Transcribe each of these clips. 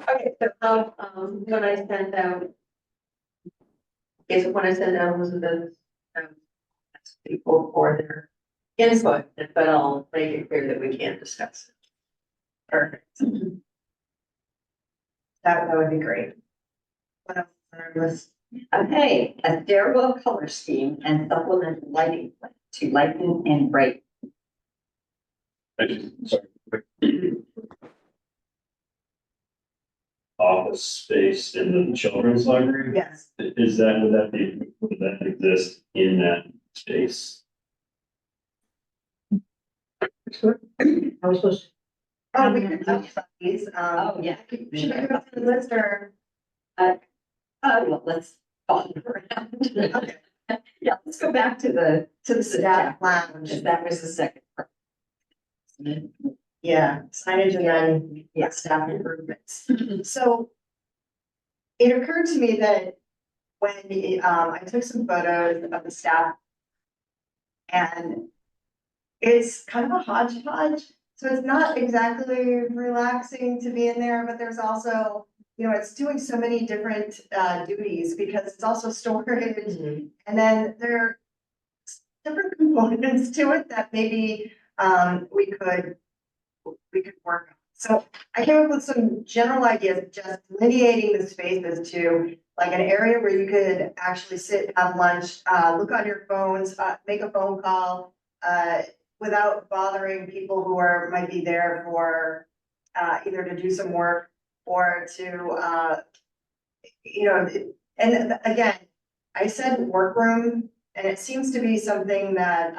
Okay, so when I send out. Is when I send out Elizabeth, ask people for their input, but I'll make it clear that we can't discuss it. Perfect. That would be great. What else on our list? Okay, a stairwell color scheme and supplemental lighting plan to lighten and brighten. I just, sorry. Office space in the children's library? Yes. Would that exist in that space? I was supposed to. Oh, we could talk about these, Oh, yeah. should I go through the list or? Well, let's follow around. Okay. Yeah, let's go back to the Staff lounge. because that was the second part. Yeah, signage and then, yeah, staff improvements. So it occurred to me that when I took some photos of the staff and it's kind of a hodgepodge. So it's not exactly relaxing to be in there, but there's also, you know, it's doing so many different duties because it's also storage. And then there are different components to it that maybe we could work on. So I came up with some general ideas, just delineating the spaces to like an area where you could actually sit, have lunch, look on your phones, make a phone call, without bothering people who might be there for either to do some work or to you know, and again, I said workroom, and it seems to be something that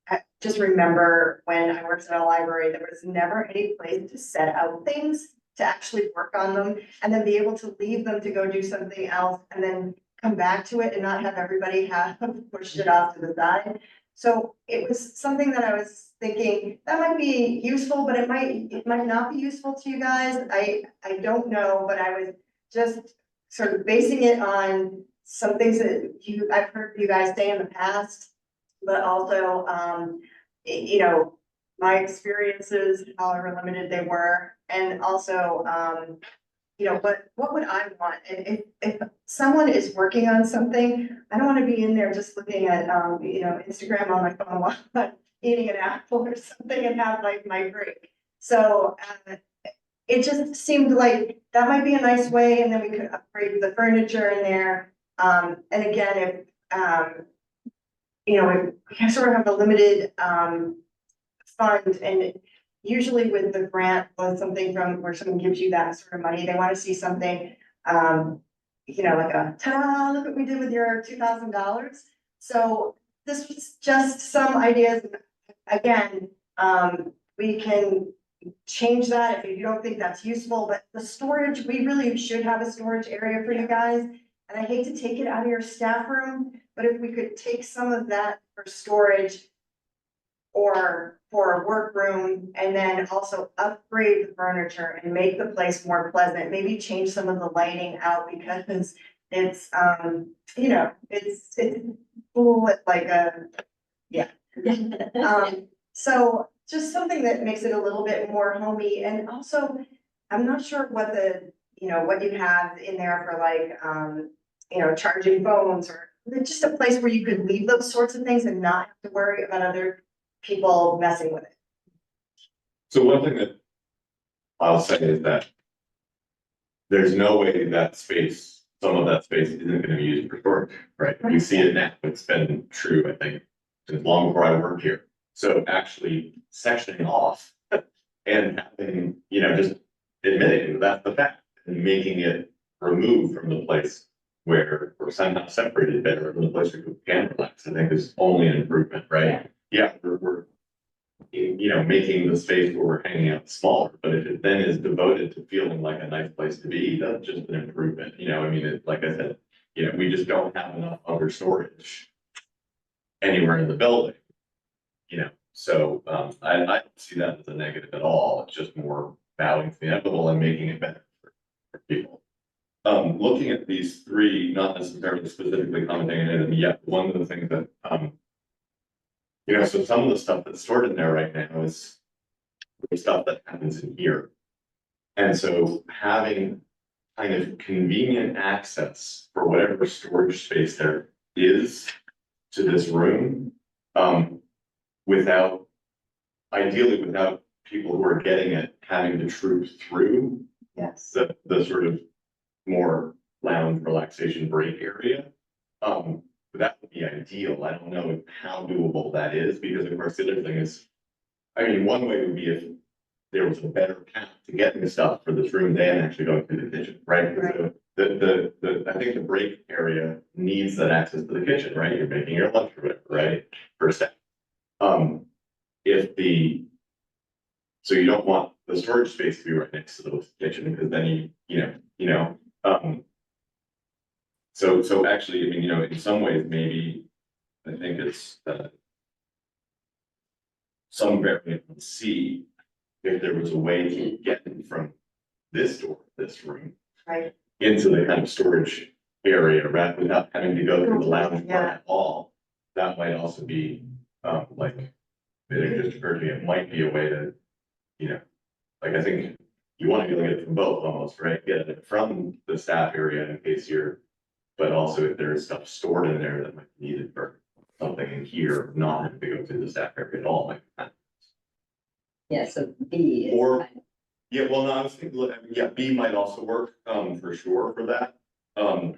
I just remember when I worked at a library, there was never any place to set out things, to actually work on them, and then be able to leave them to go do something else, and then come back to it and not have everybody have pushed it off to the side. So it was something that I was thinking that might be useful, but it might not be useful to you guys. I don't know, but I was just sort of basing it on some things that I've heard you guys say in the past, but also, you know, my experiences, however limited they were, and also, you know, what would I want? And if someone is working on something, I don't want to be in there just looking at, you know, Instagram on my phone while I'm eating an apple or something and have like my break. So it just seemed like that might be a nice way, and then we could upgrade the furniture in there. And again, if you know, we sort of have a limited fund, and usually with the grant or something from where someone gives you that sort of money, they want to see something, you know, like a ta-da, look what we did with your $2,000. So this was just some ideas. Again, we can change that if you don't think that's useful, but the storage, we really should have a storage area for you guys. And I hate to take it out of your staff room, but if we could take some of that for storage or for a workroom, and then also upgrade the furniture and make the place more pleasant, maybe change some of the lighting out because it's, you know, it's cool like a, yeah. So just something that makes it a little bit more homey, and also, I'm not sure what you know, what you have in there for like, you know, charging phones, or just a place where you could leave those sorts of things and not have to worry about other people messing with it. So one thing that I'll say is that there's no way that space, some of that space isn't going to be used for storage, right? We see it now. It's been true, I think, since long before I worked here. So actually sectioning off and having, you know, just admitting that's the fact and making it removed from the place where we're somehow separated better from the place where people can relax, I think is only an improvement, right? Yeah, we're you know, making the space where we're hanging out smaller, but if it then is devoted to feeling like a nice place to be, that's just an improvement, you know, I mean, like I said, you know, we just don't have enough other storage anywhere in the building, you know, so I don't see that as a negative at all. It's just more bowing to the inevitable and making it better for people. Looking at these three, not necessarily specifically commenting on it yet, one of the things that you know, so some of the stuff that's stored in there right now is stuff that happens in here. And so having kind of convenient access for whatever storage space there is to this room, without, ideally without people who are getting it having to troop through Yes. the sort of more lounge relaxation break area. That would be ideal. I don't know how doable that is, because of course the other thing is, I mean, one way would be if there was a better path to getting the stuff for this room than actually going through the kitchen, right? Right. So I think the break area needs that access to the kitchen, right? You're making your lunch or whatever, right? For a second. So you don't want the storage space to be right next to the kitchen, because then so actually, I mean, in some ways, maybe, I think it's, some variant of C, if there was a way to get from this door, this room, Right. into the kind of storage area, rather without having to go through the lounge part at all, that might also be, it just occurred to me, it might be a way to, like, I think you want to be able to get it from both almost, right? Get it from the staff area in case you're, but also if there's stuff stored in there that might be needed for something in here, not having to go through the staff area at all, like. Yeah, so B is. Or- kind of- Yeah, well, no, I was thinking, yeah, B might also work, for sure for that. I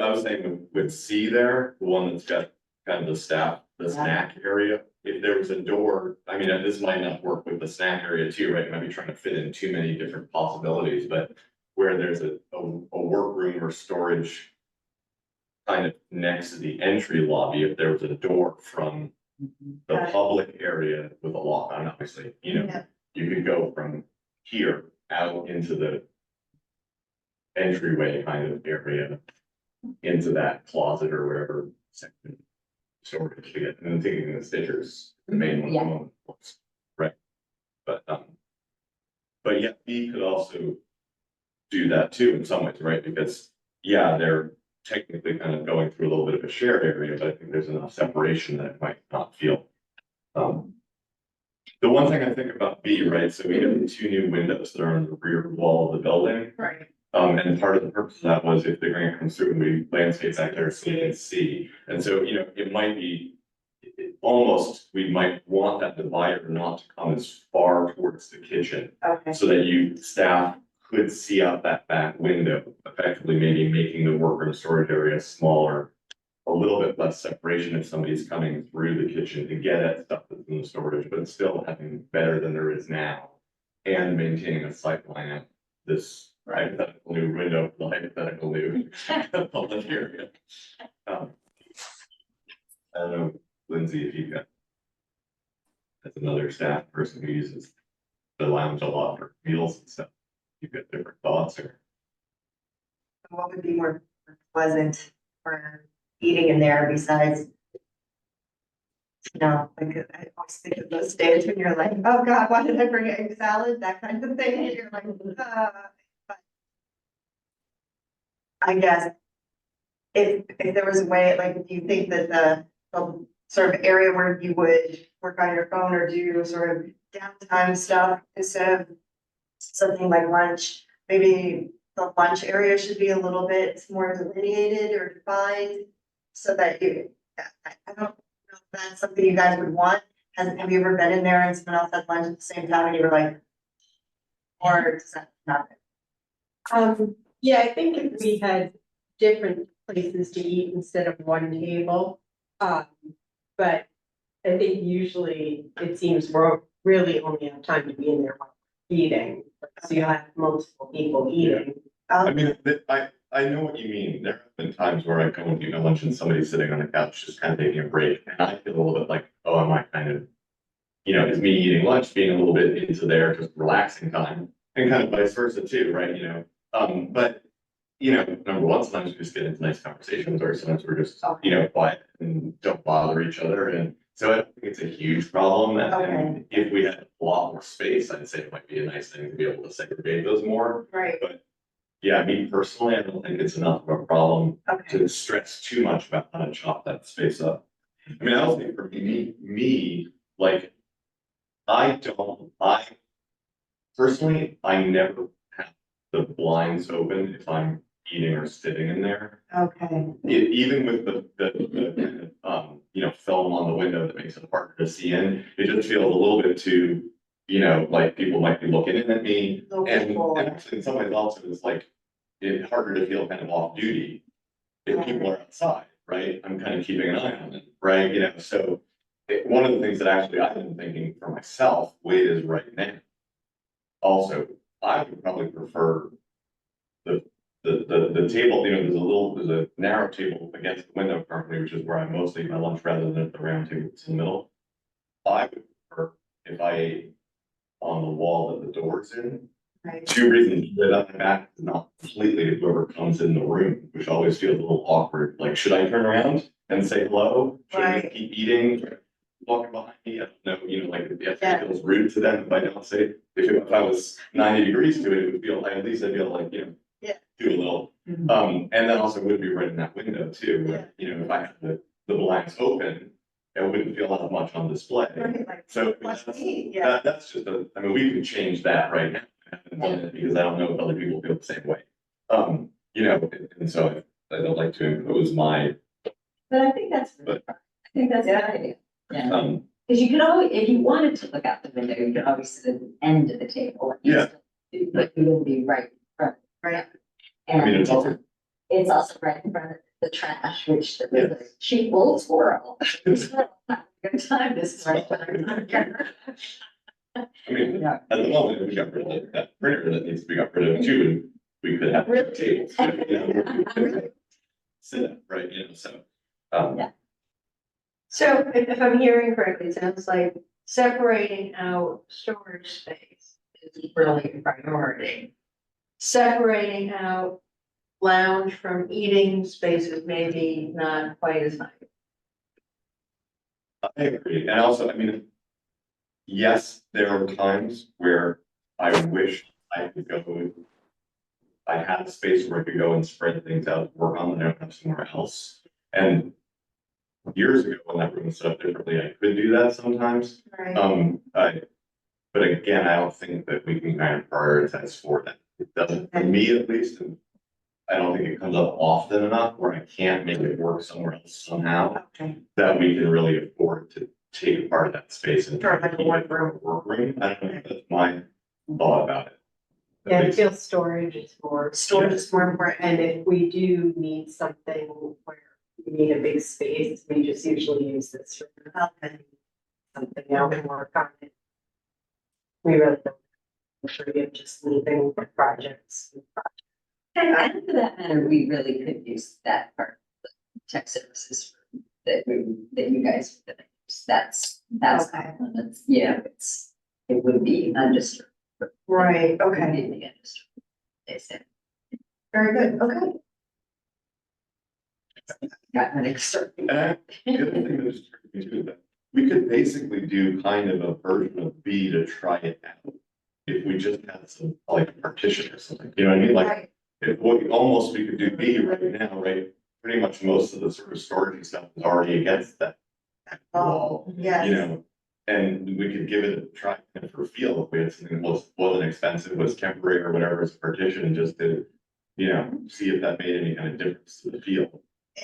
was thinking with C there, the one that's got kind of the staff, the snack area. If there was a door, I mean, and this might not work with the snack area too, right? You might be trying to fit in too many different possibilities, but where there's a workroom or storage kind of next to the entry lobby, if there was a door from the Got it. public area with a lock on, obviously, Yeah. you could go from here out into the entryway kind of area, into that closet or whatever section storage to get, and I'm thinking the stitchers, the main one, Yeah. at the moment, right? But yeah, B could also do that too in some ways, right? Because, yeah, they're technically kind of going through a little bit of a shared area, but I think there's enough separation that it might not feel. The one thing I think about B, right, so we have the two new windows that are on the rear wall of the building. Right. And part of the purpose of that was if the grant comes through and we landscape back there, so you can see. And so, it might be, almost, we might want that divider not to come as far towards the kitchen, Okay. so that staff could see out that back window, effectively maybe making the workroom storage area smaller. A little bit less separation if somebody's coming through the kitchen to get at stuff that's in the storage, but still having better than there is now. And maintaining a sight line at this hypothetical new window, the hypothetical new public area. I don't know, Lindsay, if you've got. As another staff person who uses the lounge a lot for meals and stuff, you've got different thoughts or. What would be more pleasant for eating in there besides? Like I always think of those days when you're like, oh God, why did I bring egg salad? That kind of thing. And you're like, but I guess if there was a way, like, do you think that the sort of area where you would work on your phone or do sort of downtime stuff instead of something like lunch, maybe the lunch area should be a little bit more delineated or defined so that I don't know if that's something you guys would want. Have you ever been in there and someone else had lunch at the same time and you were like, or does that happen? Yeah, I think if we had different places to eat instead of one table. But I think usually it seems we're really only have time to be in there while eating. So you have multiple people eating. I mean, I know what you mean. There have been times where I go and eat my lunch and somebody's sitting on the couch just kind of taking a break. And I feel a little bit like, oh, am I kind of, is me eating lunch being a little bit into their just relaxing time, and kind of vice versa too, right? But number one, sometimes we just get into nice conversations, or sometimes we're just, quiet and don't bother each other. And so I don't think it's a huge problem. And if we had a lot more space, I'd say it might be a nice thing to be able to segregate those more. Right. But yeah, me personally, I don't think it's enough of a problem Okay. to stress too much about how to chop that space up. I mean, I don't think for me, like, I personally, I never have the blinds open if I'm eating or sitting in there. Okay, Even with the you know, film on the window that makes it harder to see in, it just feels a little bit too, you know, like people might be looking in at me. Little And people. actually in some ways also it's like, it's harder to feel kind of off duty if people are outside, right? I'm kind of keeping an eye on it, right? You know, so one of the things that actually I've been thinking for myself, Wade, is right now. Also, I would probably prefer the table, you know, there's a narrow table against the window currently, which is where I mostly eat my lunch rather than at the round table that's in the middle. I would prefer if I ate on the wall that the door's in. right. Two reasons, that up my back is not completely to whoever comes in the room, which always feels a little awkward, like, should I turn around and say hello? Should I Right. keep eating, walking behind me? I don't know, you know, like, if it Yeah. feels rude to them if I don't say, if I was 90 degrees to it, it would feel, at least I'd feel like, you know. Yeah. Do a little, and then also would be right in that window too, where, you know, if I had the blinds open, it wouldn't feel as much on display. Right, like, So plus that's, me, yeah. that's just I mean, we could change that right now. I haven't done it because I don't know if other people feel the same way. You know, and so I don't like to impose my, But I think that's, I think that's a good idea. Yeah, um, because you could always, if you wanted to look out the window, you could always sit at the end of the table. Yeah. But you wouldn't be right in front. Right. And I mean, it's also, right in front of the trash, which there was a cheap old squirrel. Good time this morning. I mean, at the moment, we got rid of that printer that needs to be got rid of too, and we could have two tables, you know, where we could sit at, right, you know, so. Yeah. So if I'm hearing correctly, it sounds like separating out storage space is really a priority. Separating out lounge from eating spaces maybe not quite as high. I agree, and also, I mean, yes, there are times where I wish I could go. I had a space where I could go and spread things out, work on them, and have somewhere else. And years ago, when that room was set up differently, I could do that sometimes. Right. But again, I don't think that we can kind of prioritize for that. It doesn't, for me at least, and I don't think it comes up often enough where I can't make it work somewhere else somehow, Okay. that we can really afford to take part of that space and. Sure, like a workroom. Workroom, I don't know, that's my thought about it. Yeah, I feel storage is more. Storage is more important. And if we do need something where we need a big space, we just usually use this for something else and work on it. We really don't. We're free of just leaving for projects. And for that matter, we really could use that part of the tech services that you guys, that's, Okay. yeah, it would be undisturbed. Right, okay, Completely undisturbed. They said, very good, okay. got an extra. And the other thing that just occurred to me too is that we could basically do kind of a version of B to try it out. If we just had some, like, a partition or something, you know what I mean, like, Right. if we could do B right now, right? Pretty much most of the sort of storage stuff is already against that wall, Yes. you know? And we could give it a try for feel if we had something that wasn't expensive, was temporary or whatever, as a partition, and just to, you know, see if that made any kind of difference to the feel.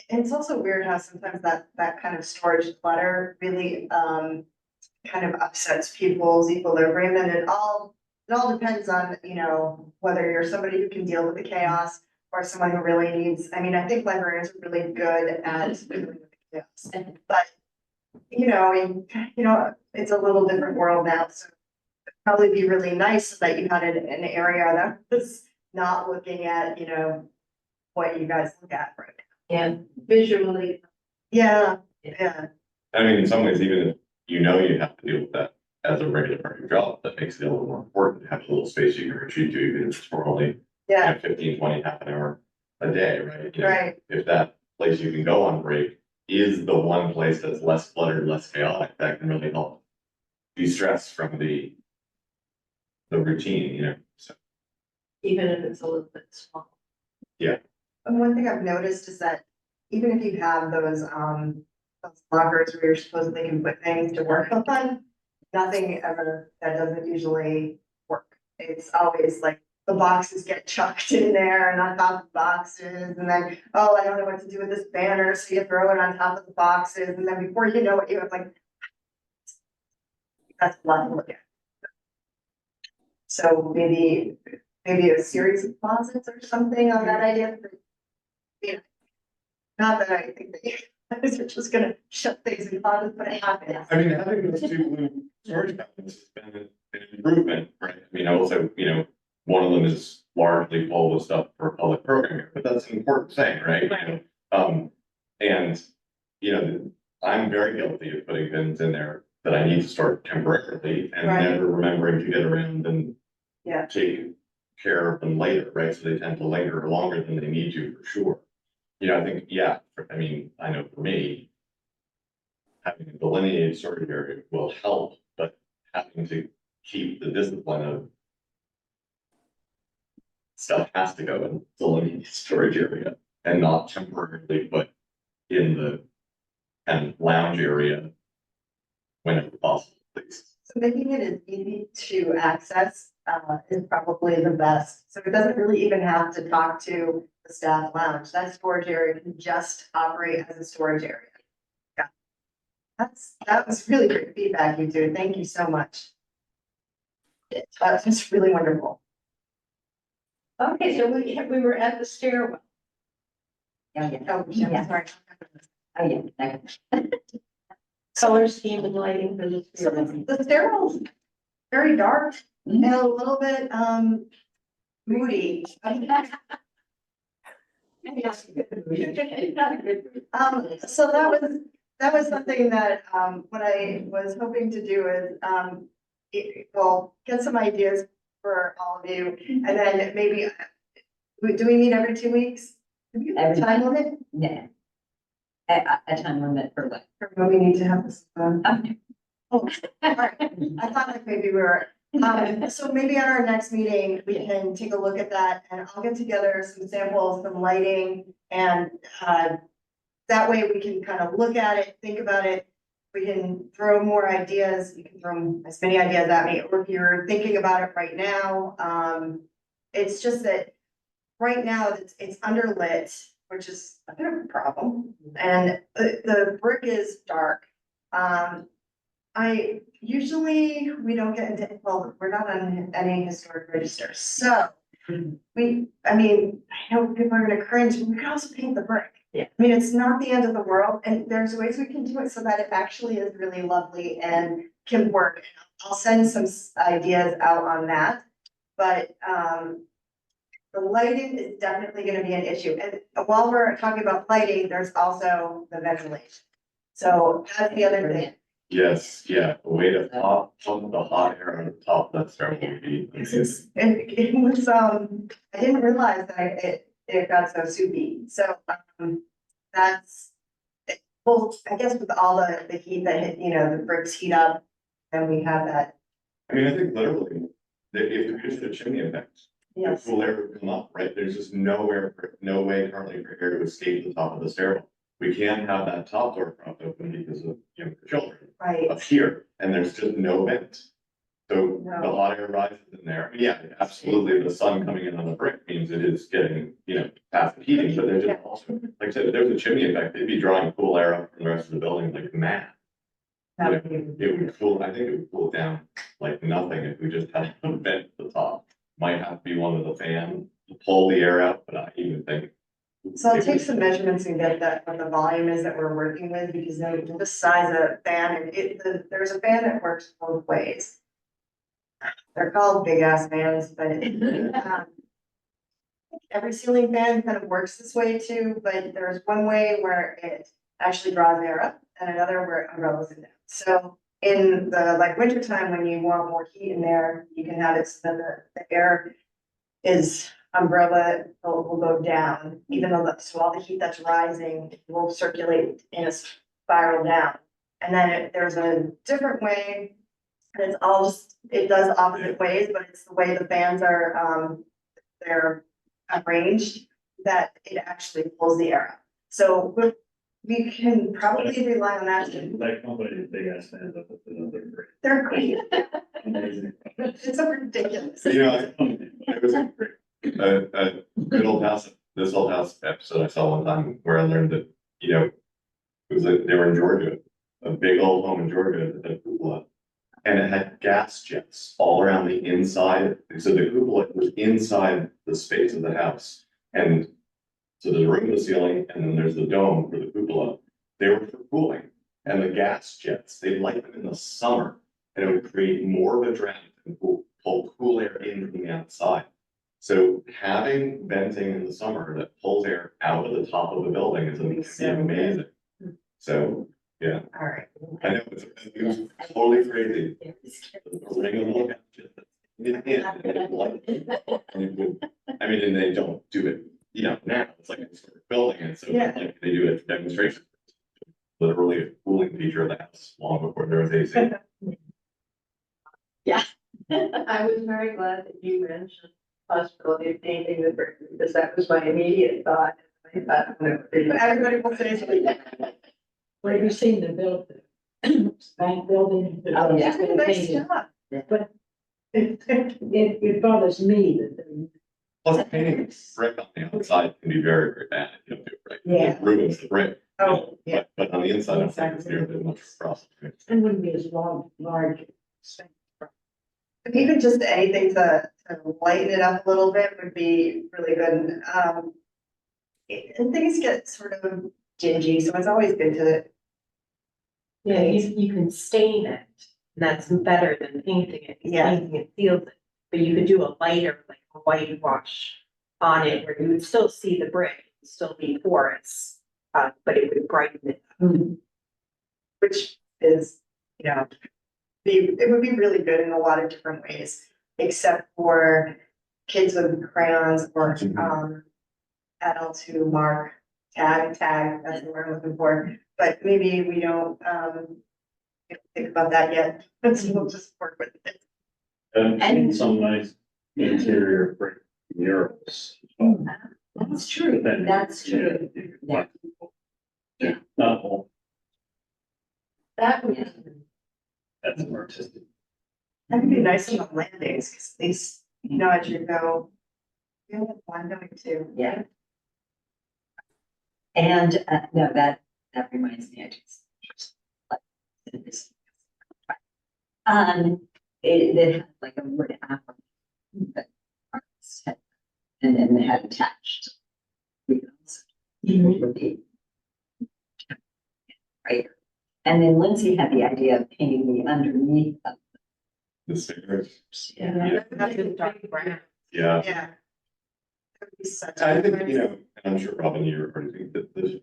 And it's also weird how sometimes that kind of storage clutter really, kind of upsets people's equilibrium, and it all depends on, you know, whether you're somebody who can deal with the chaos or someone who really needs, I mean, I think librarians are really good at dealing with the chaos, but, you know, it's a little different world now, so it'd probably be really nice that you had an area that was not looking at, you know, what you guys look at right now. And visually. Yeah, yeah, I mean, in some ways, even if you know you have to deal with that as a regular part of your job, that makes it a little more important to have a little space you can retreat to, even if it's for only, you yeah, know, 15, 20, half an hour a day, right? You know, right, if that place you can go on break is the one place that's less cluttered, less chaotic, that can really help de-stress from the routine, you know, so. Even if it's a little bit small. and one thing I've noticed is that even if you have those lockers where you're supposedly can put things to work on, nothing ever, that doesn't usually work. It's always like the boxes get chucked in there and on top of boxes, and then, oh, I don't know what to do with this banner, so you throw it on top of the boxes, and then before you know it, you have like. That's a lot to look at. So maybe a series of closets or something on that idea. But, you know, not that I think that you guys are just gonna shut things in closets, but it happens. I mean, having those two blue storage cabinets has been an improvement, right? I mean, also, one of them is largely full of stuff for public programming, but that's an important thing, right? And, I'm very guilty of putting bins in there that I need to store temporarily and Right. never remembering to get around and Yeah. take care of them later, right? So they tend to linger longer than they need to, for sure. I think, I know for me, having a delineated storage area will help, but having to keep the discipline of stuff has to go in delineated storage area and not temporarily put in the kind of lounge area whenever possible, please. So making it as easy to access is probably the best. So it doesn't really even have to talk to the staff lounge. That storage area can just operate as a storage area. Yeah. That was really great feedback, you two. Thank you so much. That's just really wonderful. Okay, so we were at the stairwell. Yeah. Oh, yeah, sorry. Oh, yeah. Color scheme and lighting for the So stairwell. the stairwell's very dark and a little bit moody. So that was something that what I was hoping to do is get some ideas for all of you, and then maybe do we meet every 2 weeks? Every Time limit Yeah. A time limit for what? for when we need to have this. Okay. Oh, all right. I thought like maybe we were, so maybe at our next meeting, we can take a look at that, and I'll get together some samples, some lighting, and that way we can kind of look at it, think about it. We can throw more ideas, you can throw as many ideas at me, or if you're thinking about it right now, it's just that right now it's underlit, which is a bit of a problem, and the brick is dark. We don't get into, well, we're not on any historic registers, so I know people are gonna cringe, but we can also paint the brick. Yeah. I mean, it's not the end of the world, and there's ways we can do it so that it actually is really lovely and can work. I'll send some ideas out on that, but, the lighting is definitely gonna be an issue, and while we're talking about lighting, there's also the ventilation. So that's the other thing. Yes, yeah, a way to pump the hot air on the top, that's very would be. It was, I didn't realize that it got so soupy, so, that's. Well, I guess with all the heat that hit, the bricks heat up, and we have that, I think literally, if there's a chimney effect, the yes, cool air would come up, right? There's just no way currently for air to escape the top of the stairwell. We can't have that top door propped open because of, the children right, up here, and there's just no vent. So the No. hot air rises in there. Yeah, absolutely, the sun coming in on the brick means it is getting, passive heating, but there's just also, like I said, if there's a chimney effect, it'd be drawing cool air up from the rest of the building like mad. that would be. It would cool, I think it would cool down like nothing if we just had a vent at the top. Might have to be one of the fans to pull the air out, but I even think. So I'll take some measurements and get that, what the volume is that we're working with, because the size of fan, and there's a fan that works both ways. They're called big ass fans, but every ceiling fan kind of works this way too, but there's one way where it actually draws air up and another where it umbrellas it down. So in the winter time, when you want more heat in there, you can have it so that the air is umbrella will go down, even though so all the heat that's rising will circulate in a spiral down. And then there's a different way, and it does opposite ways, but it's the way the fans are, they're arranged that it actually pulls the air up. So we can probably rely on that. That company, big ass fans up with another great. They're great. Amazing. It's so ridiculous. You know, it was a good old house, this old house episode I saw one time where I learned that, you know, it was like, they were in Georgia, a big old home in Georgia that had a cupola. And it had gas jets all around the inside, so the cupola was inside the space of the house. And so there's a room in the ceiling, and then there's the dome for the cupola. They were for cooling, and the gas jets, they light them in the summer, and it would create more of a draft and pull cool air in from the outside. So having venting in the summer that pulls air out of the top of the building is amazing. So, yeah, All right. I know, it was totally crazy. Ring of all gas jets. And it would, I mean, and they don't do it, you know, now, it's like a historic building, and so Yeah. like they do a demonstration. Literally a cooling feature of the house long before there was AC. I was very glad that you mentioned possibility of painting the brick, because that was my immediate thought. I thought, Everybody will say something. Well, have you seen the bank building? Oh, yeah. It's been a nice job. But it bothers me that they. Plus painting brick on the outside can be very, very bad if you don't do it right. Yeah. It ruins the brick. Oh, yeah. But on the inside, I think it's nearly as much frost. It wouldn't be as large. If even just anything to lighten it up a little bit would be really good. And things get sort of dingy, so it's always good to. Yeah, you can stain it, and that's better than painting it. 'Cause Yeah. Painting it seals it, but you could do a lighter, like a whitewash on it, where you would still see the brick, it'd still be porous. But it would brighten it up. Which is, you know, it would be really good in a lot of different ways, except for kids with crayons or, adults who mark tag, that's the word I'm looking for, but maybe we don't, think about that yet, so we'll just work with it. And I've seen some nice interior brick murals. That's true, that's true. Yeah. Yeah, not all, that was, that's an artistic. That would be nice on the landings, because at least, you know, as you go, you know, one going to. Yeah. And, no, that reminds me, I just. It had like a wood apple. That artists had, and then they had attached. Wheels. Would be. Right, and then Lindsay had the idea of painting the underneath of. The stairs, Yeah. That's a dark brown. yeah. Yeah. That would be such. I think, you know, and I'm sure Robin, you're already that the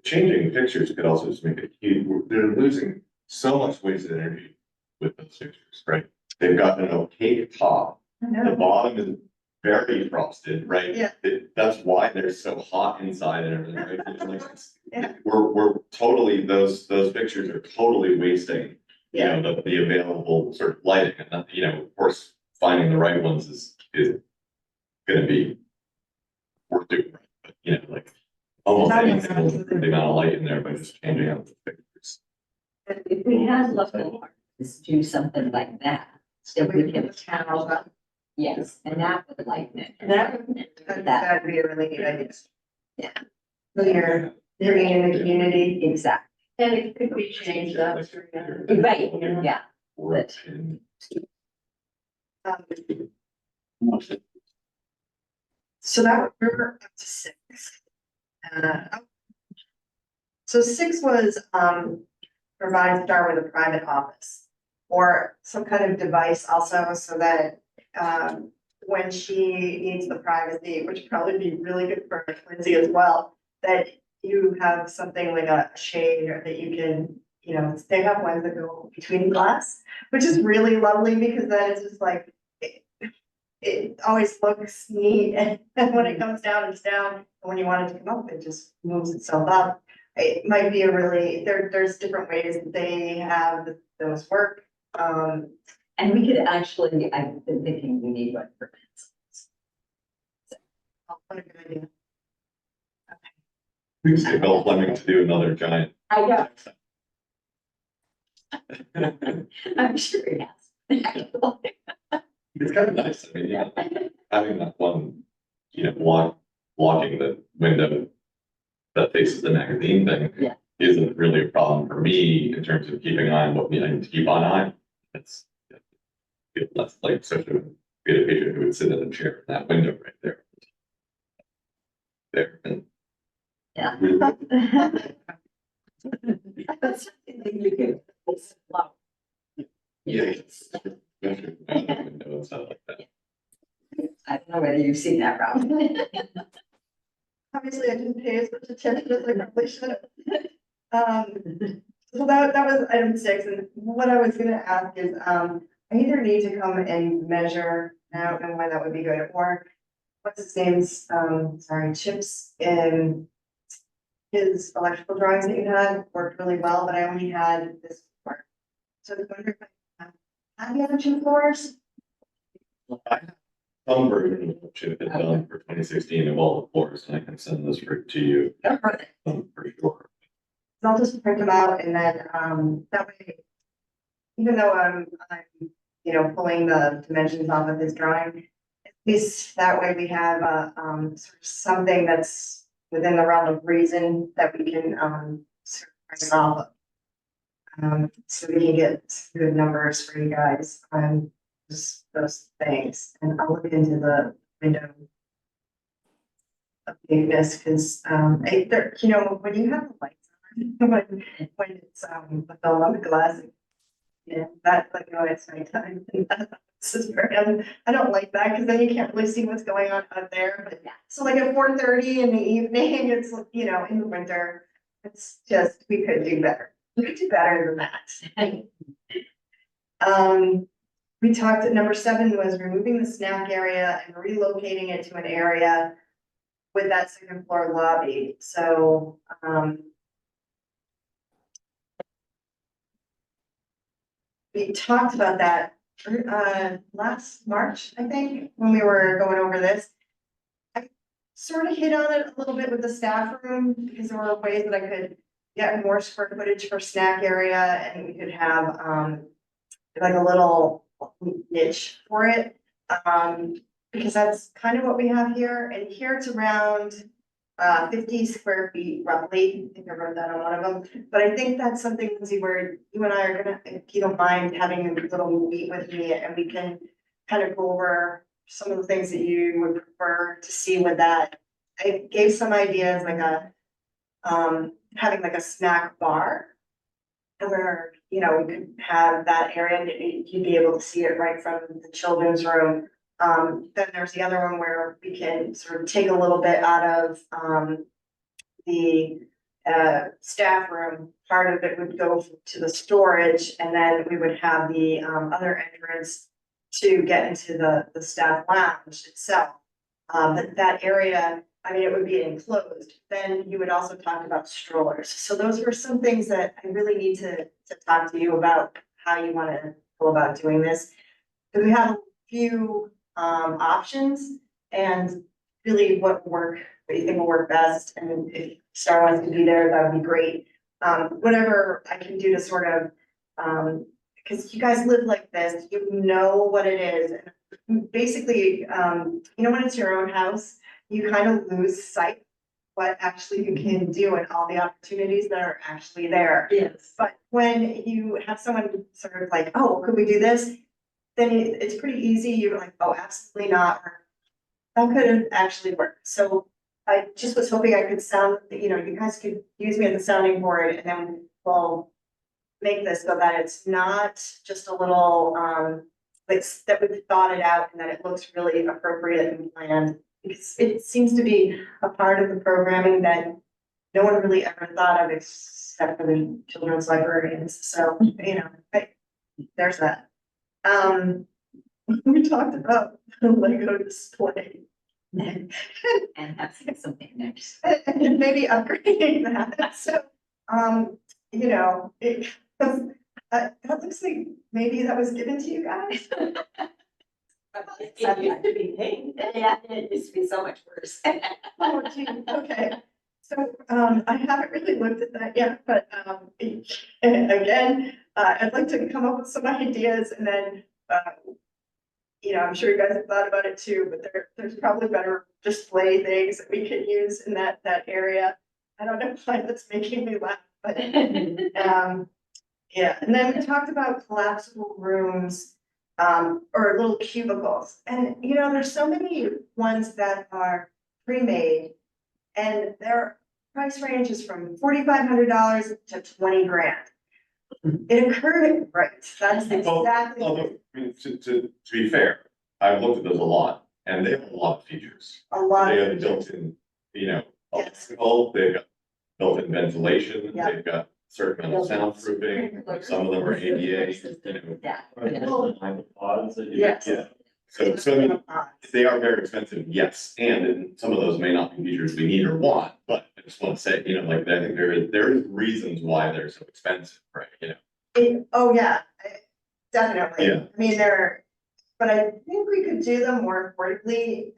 changing pictures could also just make it huge. They're losing so much wasted energy with those pictures, right? They've got an opaque top. The bottom is very frosted, right? Yeah. That's why they're so hot inside and everything, right? It's like, Yeah. we're totally, those pictures are totally wasting, you know, the available sort of lighting, and, you know, of course, finding the right ones is gonna be worth doing, right? But, you know, like, almost anything will improve the amount of light in there by just changing out the pictures. If we had local artists do something like that, so we can tell, yes, and that would lighten it. That, That'd be a really good idea. Yeah. So you're living in the community. exactly, and it could be changed up. right, yeah, But Um, So that we're up to 6. So 6 was, provide Star with a private office. Or some kind of device also, so that, when she needs the privacy, which would probably be really good for Lindsay as well. That you have something like a shade, or that you can, you know, they have ones that go between glass, which is really lovely, because then it's just like. It always looks neat, and when it comes down, it's down, and when you want it to come up, it just moves itself up. It might be a really, there's different ways that they have those work, and we could actually, I've been thinking we need one for pencils. what a good idea. We just get Bill Fleming to do another giant. I know, I'm sure he has. It's kind of nice, I mean, yeah, having that one, blocking the window that faces the magazine thing. Yeah. Isn't really a problem for me in terms of keeping an eye on what we need to keep on eye. It's less like such a good patient who would sit in a chair in that window right there. There, and Yeah. That's something you could. yeah, it's especially when that window and stuff like that. I don't know whether you've seen that, Rob. Obviously, I didn't pay as much attention as I probably should have. So that was item 6, and what I was gonna ask is, I either need to come and measure, I don't know why that would be good, or what's his name's, Chips in his electrical drawings that you had worked really well, but I only had this part. So I was wondering if I have the other 2 floors? Some version of what should have been done for 2016 of all the floors, and I can send this to you, for sure. So I'll just print them out and then, that way, even though I'm, pulling the dimensions off of his drawing, at least that way we have sort of something that's within the realm of reason that we can, sort of price off of. So we can get some good numbers for you guys on just those things, and I'll look into the window updateness, because, when you have the lights on, when it's, the film on the glass, yeah, that's like, oh, it's nighttime. This is very, I don't like that, because then you can't really see what's going on out there, but so like at 4:30 in the evening, it's, in the winter, it's just, we could do better. We could do better than that. We talked at number 7 was removing the snack area and relocating it to an area with that 2nd floor lobby, so, we talked about that, last March, I think, when we were going over this. I sort of hit on it a little bit with the staff room, because there were ways that I could get more square footage for snack area, and we could have, like a little niche for it. Because that's kind of what we have here, and here it's around 50 square feet roughly. I think I wrote that on one of them, but I think that's something, Lindsay, where you and I are gonna, if you don't mind, having a little meet with me, and we can kind of go over some of the things that you would prefer to see with that. I gave some ideas, like having like a snack bar, where, we could have that area, and you'd be able to see it right from the children's room. Then there's the other one where we can sort of take a little bit out of, the, staff room. Part of it would go to the storage, and then we would have the, other entrance to get into the staff lounge itself. But that area, I mean, it would be enclosed. Then you would also talk about strollers. So those were some things that I really need to talk to you about, how you want to go about doing this. Because we have a few options, and really what you think will work best, and if Star wants to be there, that would be great. Whatever I can do to sort of, because you guys live like this, you know what it is. And basically, when it's your own house, you kind of lose sight of what actually you can do and all the opportunities that are actually there. Yes. But when you have someone sort of like, oh, could we do this? Then it's pretty easy. You're like, oh, absolutely not. Or that could have actually worked. So I just was hoping I could you guys could use me as a sounding board, and then we'll make this so that it's not just a little, that we've thought it out and that it looks really appropriate and planned. Because it seems to be a part of the programming that no one really ever thought of except for the children's librarians. So, there's that. We talked about the Lego display. And that's something next. And maybe upgrading that, so, that looks like maybe that was given to you guys. It used to be pink. Yeah, it used to be so much worse. Oh, gee, okay, So, I haven't really looked at that yet, but, again, I'd like to come up with some ideas and then, I'm sure you guys have thought about it too, but there's probably better display things that we could use in that area. I don't know why that's making me laugh, but, yeah, and then we talked about collapsible rooms, or little cubicles. And, there's so many ones that are pre-made and their price range is from $4,500 to 20 grand. It occurred, right, that's exactly. Although, I mean, to be fair, I've looked at those a lot, and they have a lot of features. A lot They of have features. built-in, Yes. electrical, they've got built-in ventilation, Yeah. they've got certain amount of soundproofing, some of them are ADA, Yeah. Pods that you. Yes. Yeah. So I mean, they are very expensive, yes, and some of those may not be features we need or want, but I just want to say, like, I think there is reasons why they're so expensive, right, Oh, yeah, definitely. Yeah. I mean, but I think we could do them more affordably.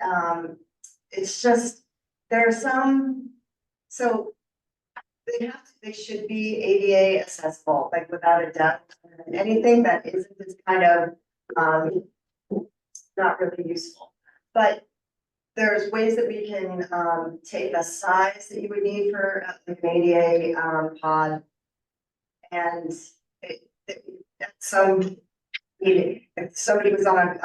It's just, there are some, so they should be ADA accessible, like without a doubt. And anything that isn't this kind of, not really useful. But there's ways that we can, take the size that you would need for an ADA, pod. And some meeting, if somebody was on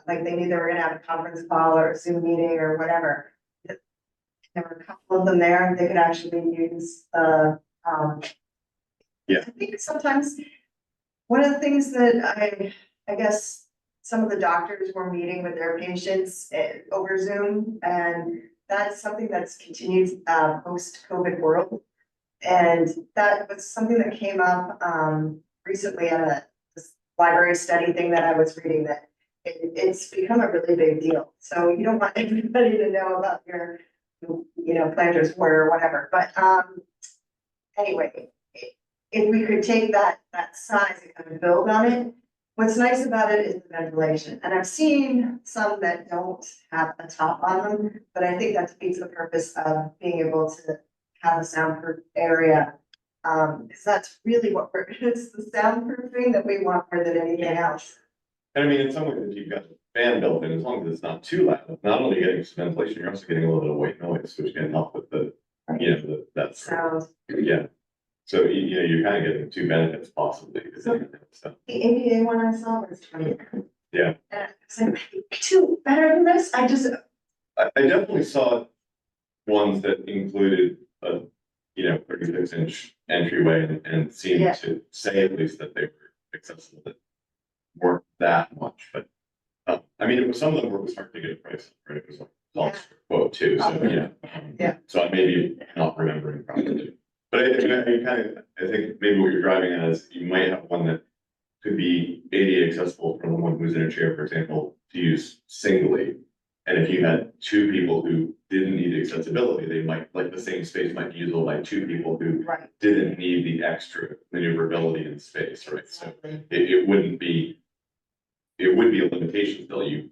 like they knew they were gonna have a conference call or a Zoom meeting or whatever. There were a couple of them there, they could actually use Yeah. I think sometimes, one of the things that I guess some of the doctors were meeting with their patients over Zoom, and that's something that's continued post-COVID world. And that was something that came up recently at this library study thing that I was reading, that it's become a really big deal. So you don't want everybody to know about your, planters board or whatever, but anyway, if we could take that size and kind of build on it. What's nice about it is the ventilation, and I've seen some that don't have a top on them, but I think that defeats the purpose of being able to have a soundproof area. Because that's really what it's the soundproofing that we want more than anything else. And I mean, in some ways, if you've got the fan built in, as long as it's not too loud, not only getting some ventilation, you're also getting a little bit of white noise, which can help with that Sound. yeah. So, you're kind of getting two benefits possibly. So, The ADA one I saw was 20. Yeah. And I was like, two better than this, I definitely saw ones that included a, 36-inch entryway and seemed Yeah. to say at least that they were accessible, that weren't that much, but I mean, some of them was hard to get a price, right? It was like Yeah. quote too, so Yeah. So I may be not remembering properly. But I think maybe what you're driving at is you might have one that could be ADA accessible for someone who's in a chair, for example, to use singly. And if you had two people who didn't need accessibility, they might, like, the same space might be usable by two people who Right. didn't need the extra maneuverability in space, right? So Exactly. it would be a limitation still. You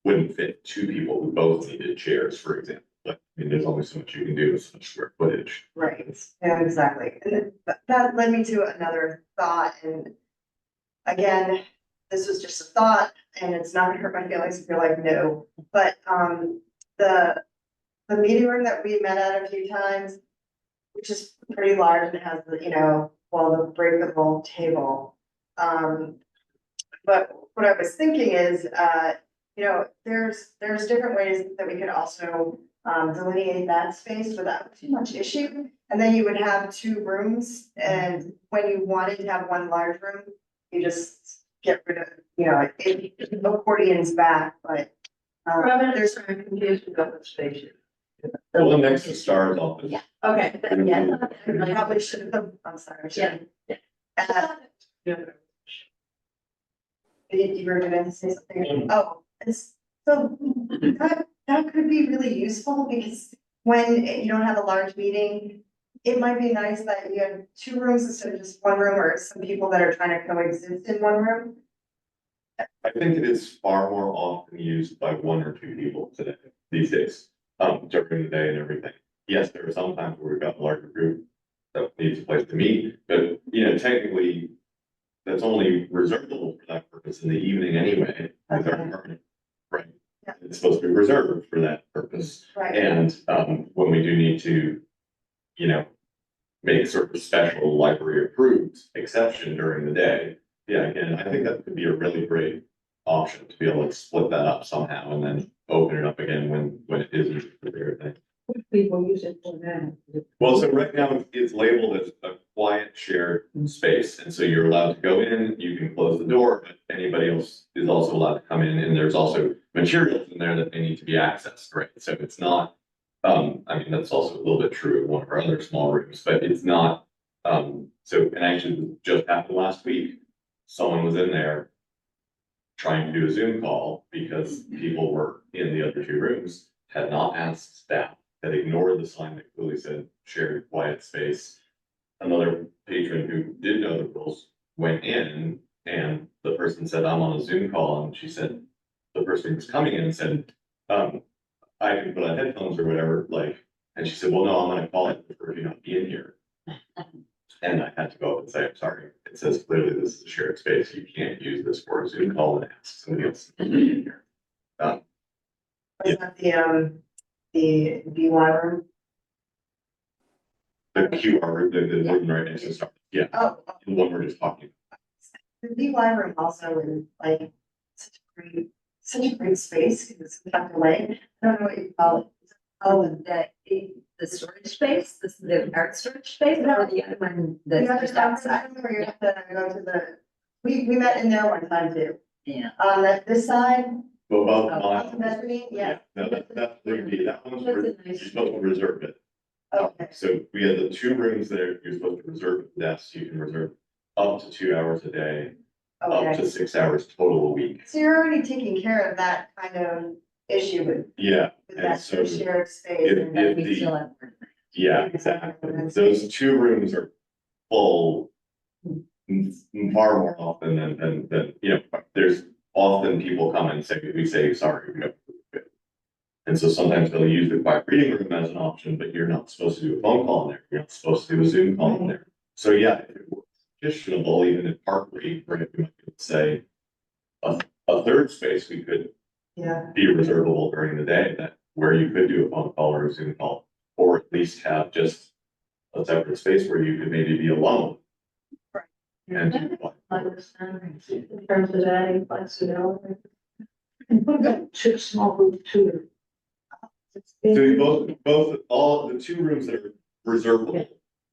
wouldn't fit two people who both needed chairs, for example. But I mean, there's only so much you can do with such square footage. Right, yeah, exactly. And that led me to another thought, and again, this was just a thought, and it's not gonna hurt my feelings if you're like, no, but, the meeting room that we met at a few times, which is pretty large and has the, the breakable table. But what I was thinking is, there's different ways that we could also delineate that space without too much issue. And then you would have two rooms, and when you wanted to have one large room, you just get rid of, accordions back, but. There's some confusion about the station. The one next to Star's office. Yeah. Okay, Yeah, I probably should have, I'm sorry, I should have. You were gonna say something, oh, so that could be really useful, because when you don't have a large meeting, it might be nice that you have two rooms instead of just one room, or some people that are trying to coexist in one room. I think it is far more often used by one or two people today, these days, during the day and everything. yes, there are some times where we've got a larger group that needs a place to meet, but, technically, that's only reservable for that purpose in the evening anyway, with our Okay. department, right? Yeah. It's supposed to be reserved for that purpose, Right, and, when we do need to, make sort of special library approved exception during the day, yeah, again, I think that could be a really great option to be able to split that up somehow and then open it up again when it isn't for their thing. What do people use it for now? Well, so right now it's labeled as a quiet shared space, and so you're allowed to go in, you can close the door, but anybody else is also allowed to come in, and there's also materials in there that they need to be accessed, right? So it's not, I mean, that's also a little bit true of one of our other small rooms, but it's not, and actually just happened last week, someone was in there trying to do a Zoom call because people were in the other two rooms, had not asked staff, had ignored the sign that clearly said shared quiet space. Another patron who did know the rules went in and the person said, I'm on a Zoom call, and she said, the person who was coming in said, I can put on headphones or whatever, like, and she said, well, no, I'm gonna call it for you not be in here. And I had to go up and say, I'm sorry, it says clearly this is a shared space, you can't use this for a Zoom call and ask somebody else to be in here. was that the B1 room? The QR, the room right next to the start, yeah, Oh, the one we're just talking. the B1 room also is like such a great space, because it's tucked away, I don't know what you call it. Oh, the storage space, the art storage space, or the other one The that's other just side outside? where you have to go to we met in there one time too. Yeah. This side, Well, Oh, off the mezzanine, yeah. No, that room B, that one's, That's a you're nice. supposed to reserve it. Okay, So we had the two rooms there, you're supposed to reserve desks, you can reserve up to 2 hours a day, up okay. to 6 hours total a week. So you're already taking care of that kind of issue with Yeah, and that so shared space. if- and But we the- still have. yeah, exactly. Those two rooms are full far more often than, there's often people come and say, we say, sorry, we don't. And so sometimes they'll use the quiet reading room as an option, but you're not supposed to do a phone call in there. You're not supposed to do a Zoom call in there. So yeah, if it were petitionable, even if partly, right, we might say a third space we could Yeah, be reservable during the day, that where you could do a phone call or a Zoom call, or at least have just a separate space where you could maybe be alone. Right. And do In terms of adding flexibility. And what about two small group tutor? so all the two rooms that are reservable,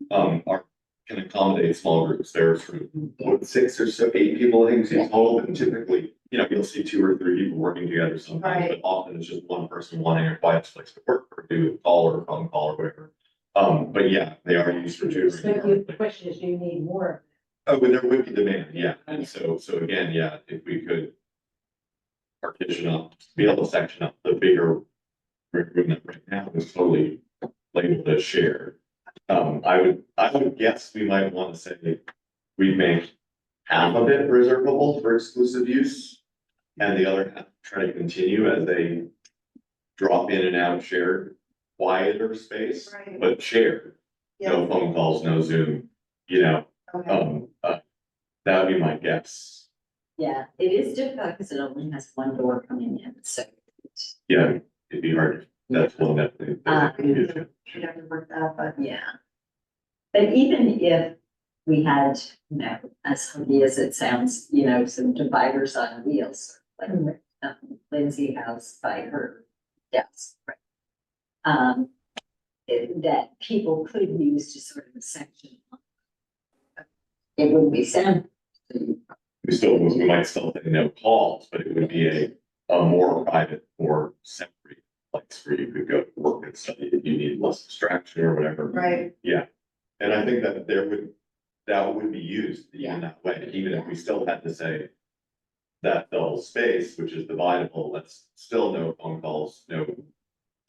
can accommodate small groups. There's sort of, what, 6 or 8 people, I think, seems total, and typically, you'll see 2 or 3 people working together sometimes, but often it's just one person wanting a quiet place to work or do a call or a phone call or whatever. But yeah, they are used for So tutoring. the question is, do you need more? Oh, but there would be demand, yeah, and so again, yeah, if we could partition up, be able to section up the bigger room that right now is totally labeled as shared. I would guess we might want to say we make half of it reservable for exclusive use, and the other half try to continue as a drop in and out shared quieter space, right, but shared. yeah, No phone calls, no Zoom, okay, that would be my guess. Yeah, it is difficult because it only has one door coming in, so. Yeah, it'd be hard. That's one that. should have to work that, but. Yeah. But even if we had, as funny as it sounds, some dividers on wheels, like Lindsay has by her desk, right? That people could use to sort of section. It wouldn't be sound. We might still say no calls, but it would be a more private, more separate place where you could go to work and study if you need less distraction or whatever. Right, Yeah, and I think that that would be used in that way, even if we still had to say that double space, which is dividable, that's still no phone calls, no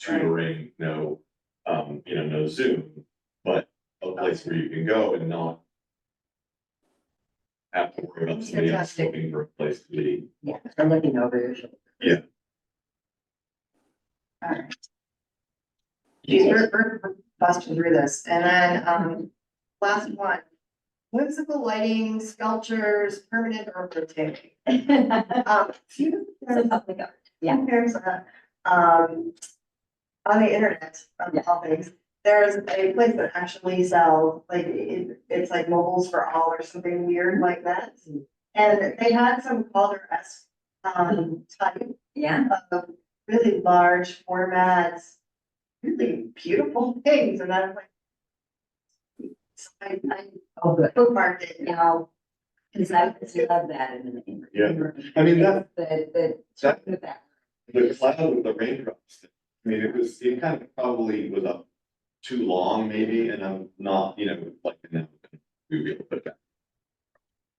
tutoring, no, no Zoom, but a place where you can go and not have to worry about somebody else Fantastic. looking for a place to be. Yeah, I'm looking over your shoulder. Yeah. alright. Geez, we're busting through this, and then, last one. Whimsical lighting, sculptures, permanent or rotating. Few So public art, yeah. There's a, on the internet, of all things, there's a place that actually sells, like, it's like mobiles for all or something weird like that. And they had some color-esque, type Yeah, of really large formats, really beautiful things, and I'm like. So I oh, good, bookmarked it, you know, because I love that in the neighborhood. Yeah. I mean, that, The that- that. the cloud with the raindrops, I mean, it kind of probably was up too long maybe, and I'm not, like, we will put it back.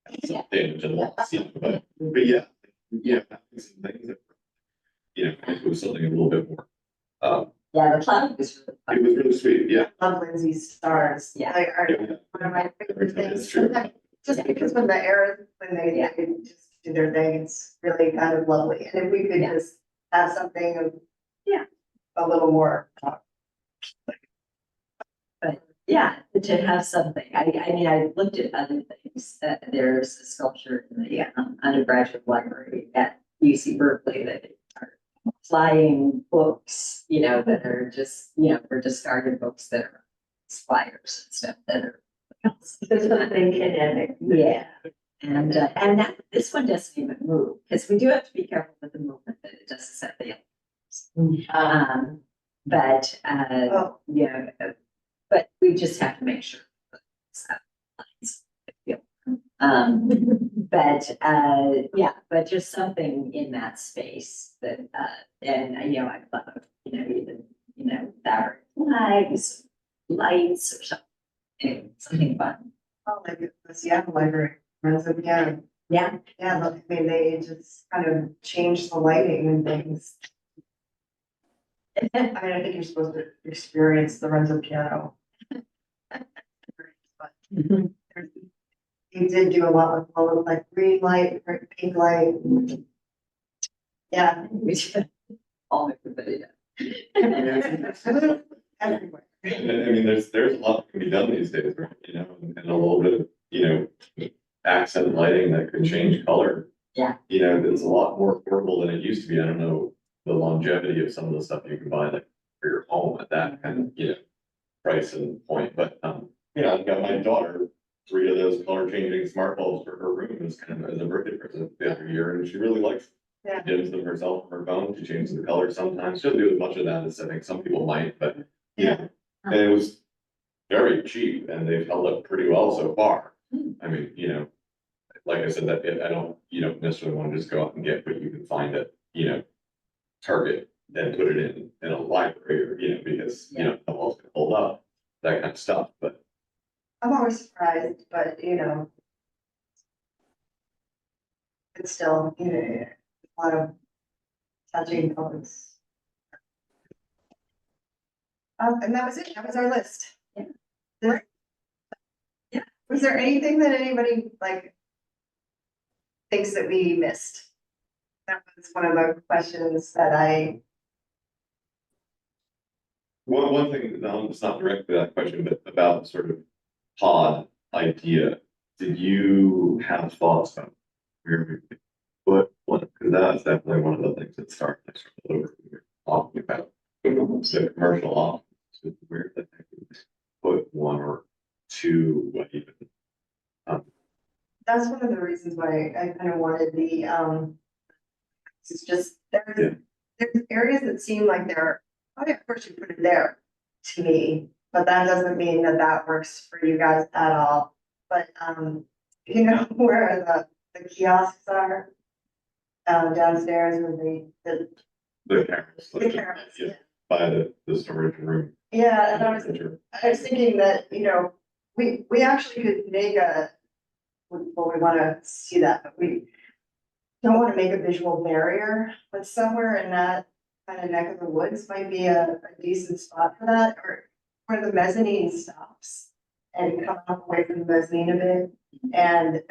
That's Yeah. damage and loss, but yeah, having some things that, if it was something a little bit more, Yeah, the cloud was really fun. it was really sweet, yeah. love Lindsay's stars. Yeah. Like, are Yeah. one of my favorite That's things. true. Just because when the era, when they Yeah. just do their thing, it's really kind of lovely, and if we could Yeah. just have something of. Yeah. A little more. Yeah, to have something. I mean, I looked at other things. There's a sculpture in the undergraduate library at UC Berkeley that are flying books, that are just, for discarded books that are spiders and stuff that are. There's something kinetic. Yeah, and that, this one doesn't even move, because we do have to be careful with the movement, that it doesn't set the. But, Oh. yeah, but we just have to make sure. Yeah, but just something in that space that, and, I thought of, even, fabric flags, lights or something. Anyway, something fun. Oh, like the Seattle Library, runs up, yeah, Yeah, I mean, they just kind of changed the lighting and things. I mean, I think you're supposed to experience the Renzo piano. But you did do a lot with all of like green light, or pink light. Yeah. all everybody does. Everywhere. And I mean, there's a lot that can be done these days, right, and a little bit of, accent lighting that could change color. Yeah. It's a lot more affordable than it used to be. I don't know the longevity of some of the stuff you can buy like for your home at that kind of, price and point, but, I've got my daughter 3 of those color changing smart bulbs for her room as kind of as a birthday present the other year, and she really likes. Yeah. She dims them herself on her phone, she changes the color sometimes, she'll do as much of that as I think some people might, but, and it was very cheap, and they've held up pretty well so far. I mean, like I said, that I don't, you don't necessarily want to just go out and get what you can find at, Target, and put it in a library, or, because, how well it's gonna hold up, that kind of stuff, but. I'm always surprised, but it's still, a lot of touching colors. And that was it, that was our list. Yeah. Yeah, was there anything that anybody like thinks that we missed? That was one of the questions that One thing, no, it's not directly that question, but about sort of pod idea, did you have thoughts about where we could put one? Because that's definitely one of the things that started over we were talking about. So commercial office, where the heck we put 1 or 2, what even? that's one of the reasons why I kind of wanted the, it's just, there's areas that seem like they're, oh yeah, of course you put it there to me, but that doesn't mean that that works for you guys at all. But, where the kiosks are, downstairs with The cameras. the cameras, yeah. By the storage room. Yeah, and I was thinking that, we actually could make well, we wanna see that, but we don't wanna make a visual barrier, but somewhere in that kind of neck of the woods might be a decent spot for that, or where the mezzanine stops and come up away from the mezzanine a bit, and,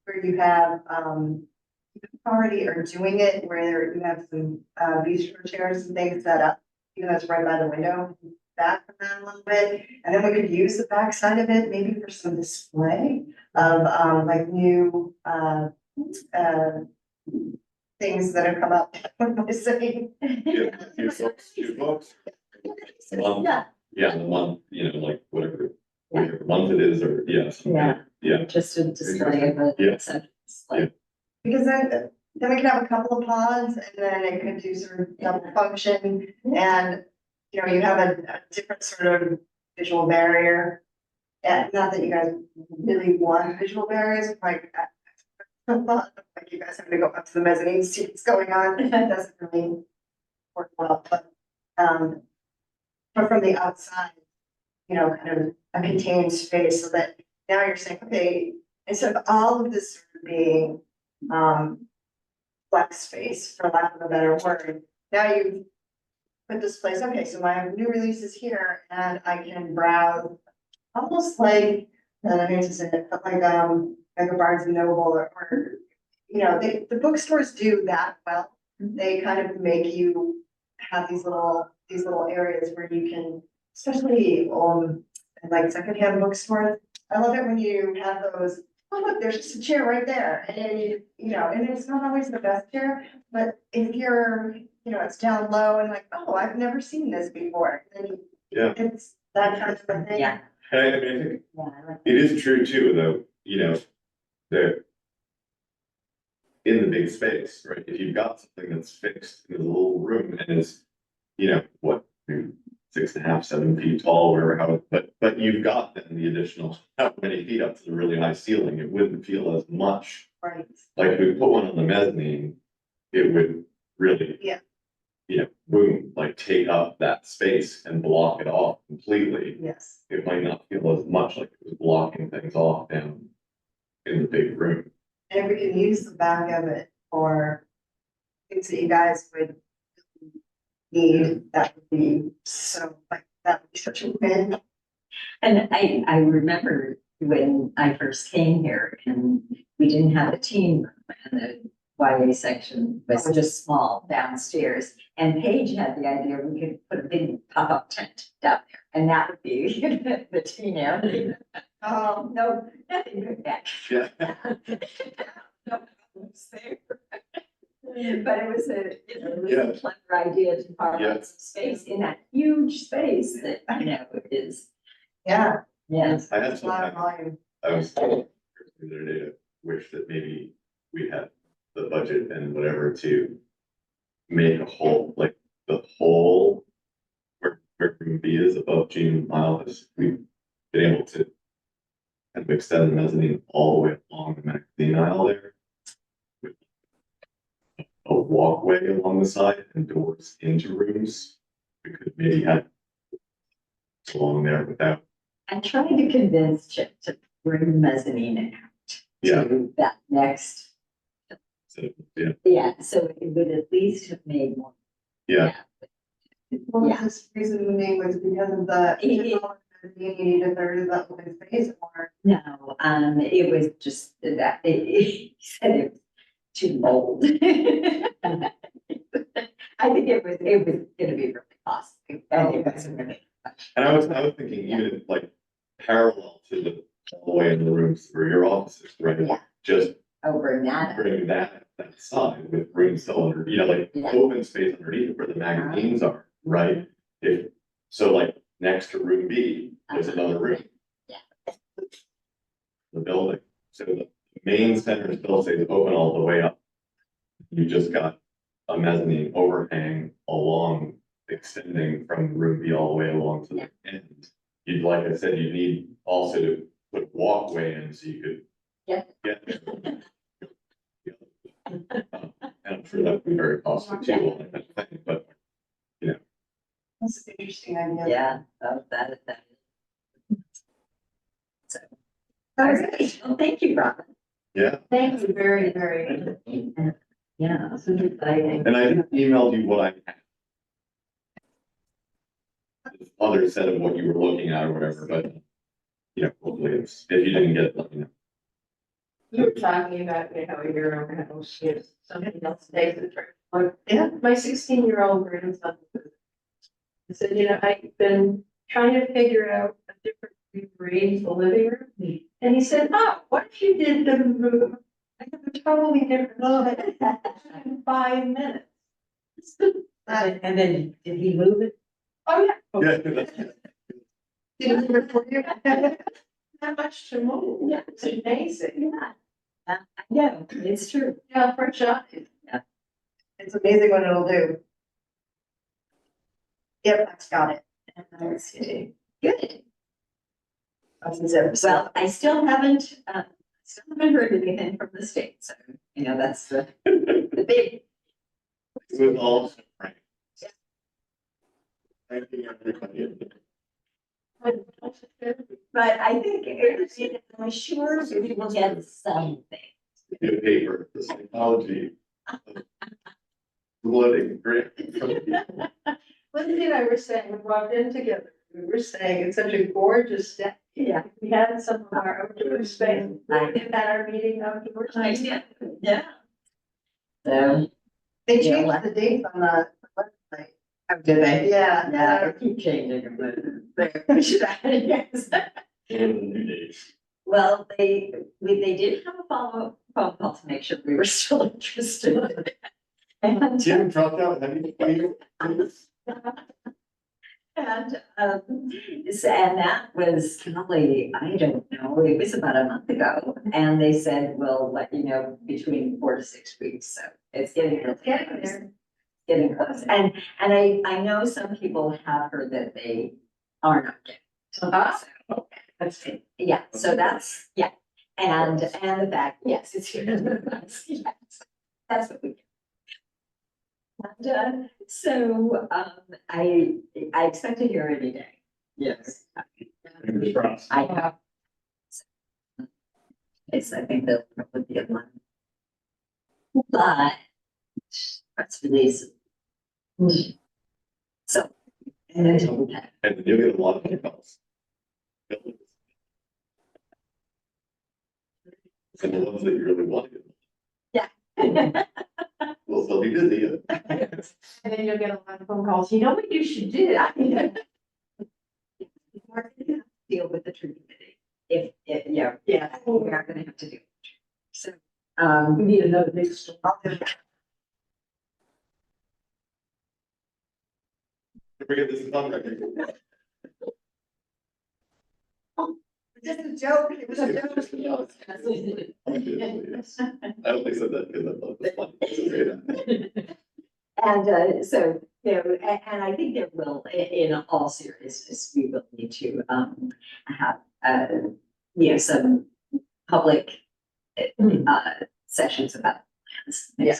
where you have, you already are doing it, where you have some, bistro chairs and things set up even though it's right by the window, back from that a little bit. And then we could use the back side of it maybe for some display of, like new, things that have come up. What am I saying? Yeah, you folks. Yeah. Yeah, the month, you know, like whatever month it is, or, yeah. Yeah. Yeah, Just a display of it. Yeah. So it's like, Because then we could have a couple of pods and then it could do sort of double function and, you know, you have a different sort of visual barrier. And not that you guys really want visual barriers, like, like you guys have to go up to the mezzanine to see what's going on. That doesn't really work well, but from the outside, you know, kind of a contained space so that now you're saying, okay, instead of all of this sort of being, flex space, for lack of a better word, now you put this place, okay, so I have new releases here and I can browse almost like, and I hate to say it, but like a Barnes and Noble or, you know, the bookstores do that well. They kind of make you have these little areas where you can, especially like secondhand bookstores. I love it when you have those, oh, look, there's just a chair right there. And then you know, and it's not always the best chair, but if you're, you know, it's down low and like, oh, I've never seen this before. Then Yeah. it's that kind of a thing. yeah, and I mean, I think yeah, I like it is true too, though, you know, that in the big space, right, if you've got something that's fixed in a little room and is, you know, what, 6.5, 7 feet tall, wherever, how, but you've got then the additional, how many feet up to the really high ceiling, it wouldn't feel as much. Right. Like if we put one on the mezzanine, it would really. Yeah. You know, boom, like take up that space and block it off completely. Yes. It might not feel as much like it was blocking things off down in the big room. And if we can use the back of it for things that you guys would need, that would be so, like, that would be such a win. And I remember when I first came here and we didn't have a team room and the YA section was just small downstairs. And Paige had the idea we could put a big pop-up tent down there and that would be the teen area. No, nothing good back. Yeah. No problems there. But it was a, you know, it was Yeah. a clever idea to carve Yeah. out some space in that huge space that, you know, is, Yeah, yes. I had it's a lot of some, volume. I was the other day to wish that maybe we had the budget and whatever to make a whole, like the whole where room B is above Gene Miles, we've been able to kind of extend the mezzanine all the way along the magazine aisle there. With a walkway along the side and doors into rooms. We could maybe have along there without, I tried to convince Chip to bring the mezzanine out yeah, to that next, so, yeah, yeah, so it would at least have made more. yeah. What was Yeah. this reasoning, was it because of the, It- you need a third of that open space or? No, it was just that, he said it was too bold. I think it was gonna be really costly, and it wasn't gonna be much. And I was thinking even like parallel to the hallway in the rooms for your offices, right? Yeah. Just Over that, bring that side with rooms still under, you know, like Yeah. open space underneath where the magazines are, right? If, so like next to room B, there's another room. Yeah. The building, so the main center still stays open all the way up. You just got a mezzanine overhang along, extending from room B all the way along to the end. You'd, like I said, you need also to put walkway in so you could. Yeah. Get there. And I'm sure that would be very costly too, all that kind of thing, but That's an interesting idea. yeah, that. So, That all was right, well, thank you, Robin. yeah. Thank you very, very much. Yeah, this is exciting. And I emailed you what I had. This other set of what you were looking at or whatever, but, you know, hopefully it's, if you didn't get it, let me know. You were talking about, you know, your own house, if somebody else takes the trip. Like, Yeah. my 16-year-old grandson I said, you know, I've been trying to figure out a different rearrange the living room. And he said, oh, what if you did the, I have a totally different in 5 minutes. And then did he move it? Oh, yeah, Yeah. Did it work for you? not much to move. Yeah. It's amazing. Yeah, it's true. Yeah, for a shot. It's amazing what it'll do. Yep, that's got it. Let's see. Good. That's the zip. Well, I still haven't heard anything from the state, so, you know, that's the big. With all. Right. Thank you, everybody. But I think, I'm sure we will get something. The paper, the psychology. Blooding, great. Lindsay and I were saying, we walked in together, we were saying it's such a gorgeous day. Yeah. We had some of our outdoor space, I we had our meeting outdoors. Yeah. So, They Yeah, changed what? the dates on the website. Oh, did they? Yeah. yeah, I keep changing them, but we should add it, yes. New days. Well, they did have a follow-up phone call to make sure we were still interested. And, Jim dropped out, have you? and that was probably, I don't know, it was about a month ago. And they said, we'll let you know between 4 to 6 weeks, so it's getting. It's getting there. Getting close. And I know some people have heard that they are not getting. So, That's it. yeah, so that's, yeah. And the fact, yes, it's here. Yes, that's what we do. And so I expect to hear any day. Yes. Fingers crossed. I have. Yes, I think they'll probably be a month. But press release. So. And until then. And you'll get a lot of emails. And the ones that you really want to get. Will still be busy. And then you'll get a lot of phone calls, you know what you should do? We're gonna have to deal with the tree committee. If, yeah, Yeah. we are gonna have to do. So, We need another big store. Forget this is on record. Just a joke. It was a joke. Yes. I only said that because I thought it was funny to say that. and so, you know, and I think there will, in all seriousness, we will need to have, you know, some public sessions about plans. Yeah.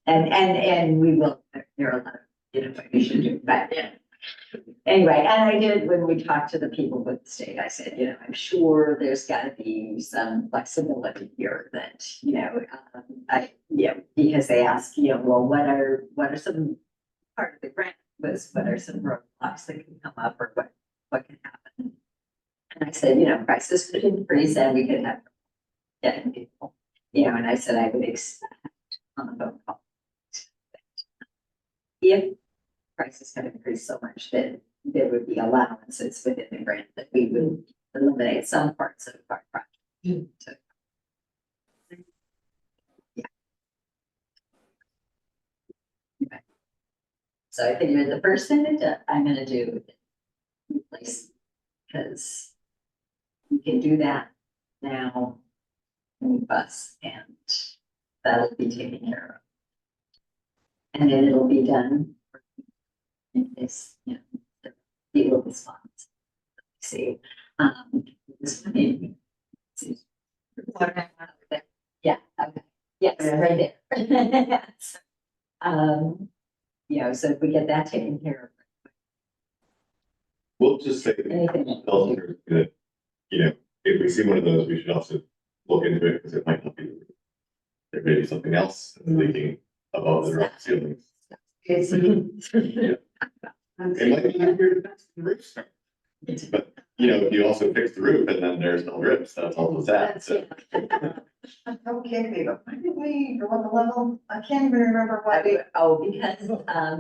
And we will, there are a lot of, you know, what we should do, but yeah. Anyway, and I did, when we talked to the people with the state, I said, you know, I'm sure there's gotta be some flexibility here that, you know, because they asked, you know, well, what are some part of the grant was, what are some roadblocks that can come up or what can happen? And I said, you know, prices could increase and we could have getting people, you know, and I said, I would expect on a phone call. If prices have increased so much that there would be allowances within the grant that we would eliminate some parts of our project. So, yeah. Okay. So I figured the first thing that I'm gonna do is replace, because we can do that now in the bus and that'll be taken care of. And then it'll be done in this, you know, the legal response. See, this one, see. Yeah, okay, yes, right there. You know, so if we get that taken care We'll just say, of, anything. that, you know, if we see one of those, we should also look into it because it might not be. There may be something else that's leaking above the roof ceilings. It's. It might be here to fix the roof. But if you also fix the roof and then there's no drips, that's also sad, so. Okay, but why did we go on the level? I can't even remember what we. Because,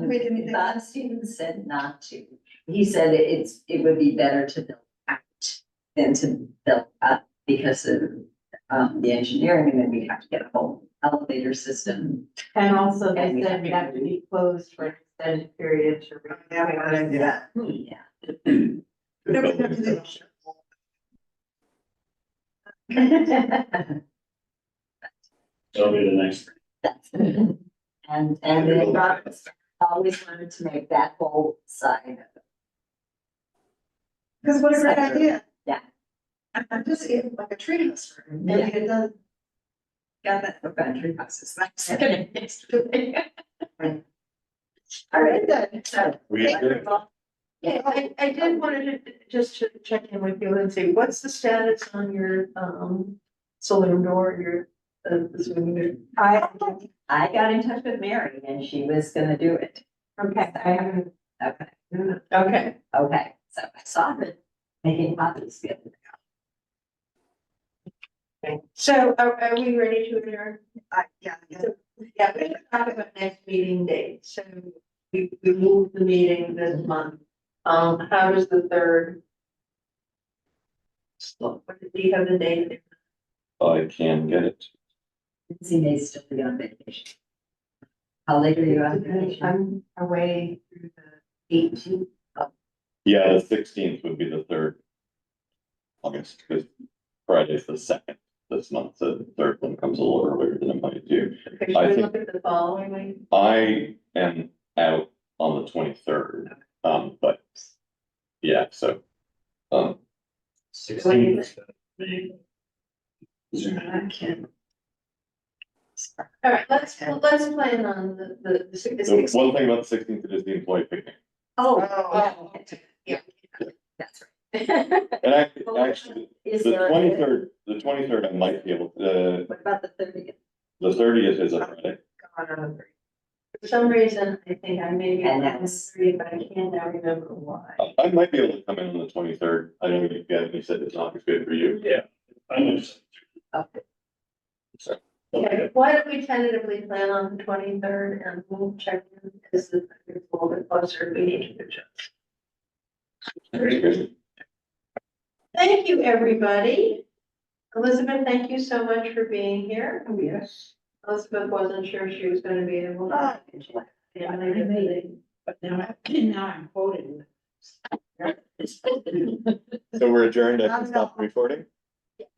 We didn't- Bob Stevens said not to. He said it would be better to build out than to build up because of, the engineering, and then we have to get a whole elevator system. And also And we they have said we have to be closed for an extended period to. Yeah, we want to do that. Yeah. No, we have to do That'll be the next. And then Robert's always wanted to make that whole side. Because what a great idea. Yeah. I'm just like a tree house. Maybe it does. Got that for country houses. That's All right, then. So, We did. Yeah, I did wanted to just to check in with you and see, what's the status on your, saloon door, your, the swimming door? I got in touch with Mary and she was gonna do it. Okay, I haven't, Okay, Okay, okay, so I saw her making copies the other day. so are we ready to adjourn? Yeah. Yeah, we have a next meeting date, so we moved the meeting this month. How does the third? What do you have the date? I can get it. Lindsay may still be on vacation. How late are you on vacation? I'm away through the 18th. Yeah, the 16th would be the 3rd August, because Friday's the 2nd this month, so the 3rd one comes a little earlier than it might do. Should I we think- look at the following week? I am out on the 23rd, but yeah, so, 16. I can. All right, let's plan on the the 16th. one thing about the 16th is the employee picnic. Oh, Oh. yeah, that's right. And actually, Is the there? 23rd, I might be able to, What about the 30th? the 30th is a Friday. For some reason, I think I may be And on that's- 3, but I can't now remember why. I might be able to come in on the 23rd. I know you guys, you said it's not good for you. Yeah. I know. Okay. Okay, why don't we tentatively plan on the 23rd and we'll check in as it's a little bit closer, we need to adjust. Very good. Thank you, everybody. Elizabeth, thank you so much for being here. Yes. Elizabeth wasn't sure she was gonna be able to. Yeah, I made it, but now I'm quoted. So we're adjourned. I can stop recording. Yes.